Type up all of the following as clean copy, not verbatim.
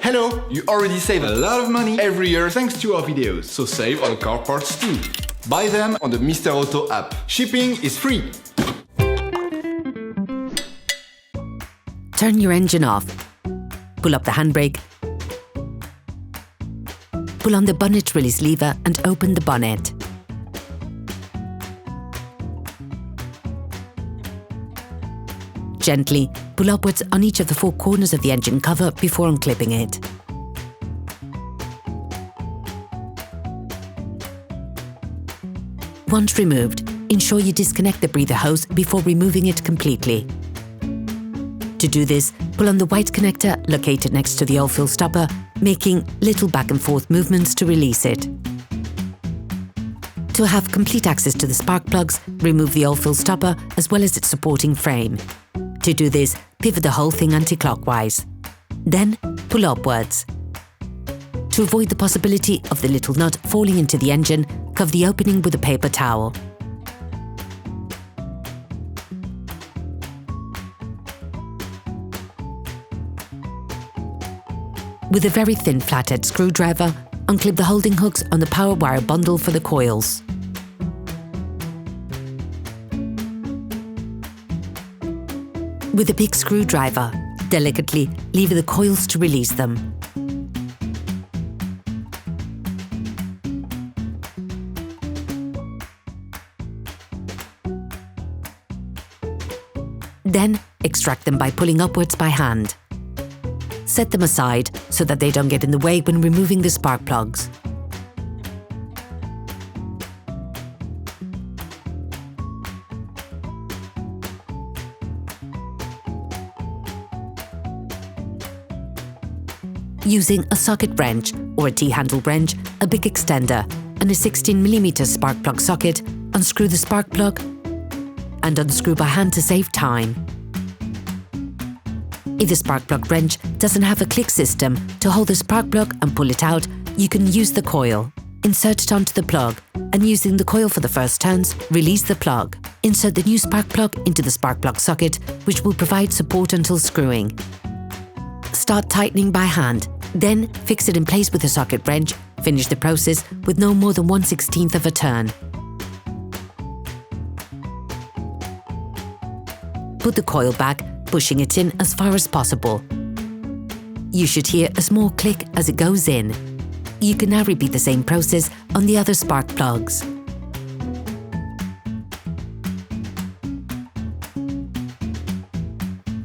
Hello! You already save a lot of money every year thanks to our videos, so save on car parts too. Buy them on the Mr. Auto app. Shipping is free! Turn your engine off. Pull up the handbrake. Pull on the bonnet release lever and open the bonnet. Gently pull upwards on each of the 4 corners of the engine cover before unclipping it. Once removed, ensure you disconnect the breather hose before removing it completely. To do this, pull on the white connector located next to the oil fill stopper, making little back and forth movements to release it. To have complete access to the spark plugs, remove the oil fill stopper as well as its supporting frame. To do this, pivot the whole thing anti-clockwise. Then, pull upwards. To avoid the possibility of the little nut falling into the engine, cover the opening with a paper towel. With a very thin flathead screwdriver, unclip the holding hooks on the power wire bundle for the coils. With a big screwdriver, delicately lever the coils to release them. Then, extract them by pulling upwards by hand. Set them aside so that they don't get in the way when removing the spark plugs. Using a socket wrench or a T-handle wrench, a big extender and a 16mm spark plug socket, unscrew the spark plug and unscrew by hand to save time. If the spark plug wrench doesn't have a click system to hold the spark plug and pull it out, you can use the coil. Insert it onto the plug and using the coil for the first turns, release the plug. Insert the new spark plug into the spark plug socket, which will provide support until screwing. Start tightening by hand, then fix it in place with a socket wrench. Finish the process with no more than 1/16 of a turn. Put the coil back, pushing it in as far as possible. You should hear a small click as it goes in. You can now repeat the same process on the other spark plugs.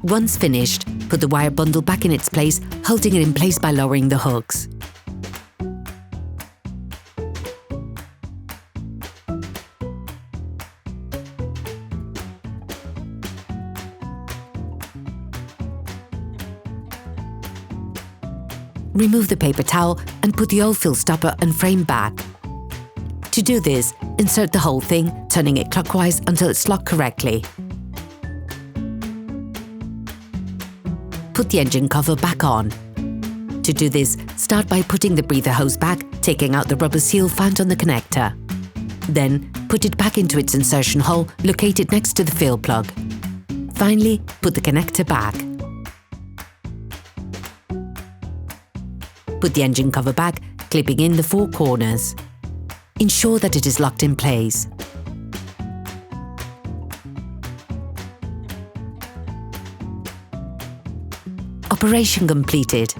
Once finished, put the wire bundle back in its place, holding it in place by lowering the hooks. Remove the paper towel and put the oil fill stopper and frame back. To do this, insert the whole thing, turning it clockwise until it's locked correctly. Put the engine cover back on. To do this, start by putting the breather hose back, taking out the rubber seal found on the connector. Then, put it back into its insertion hole located next to the fill plug. Finally, put the connector back. Put the engine cover back, clipping in the 4 corners. Ensure that it is locked in place. Operation completed.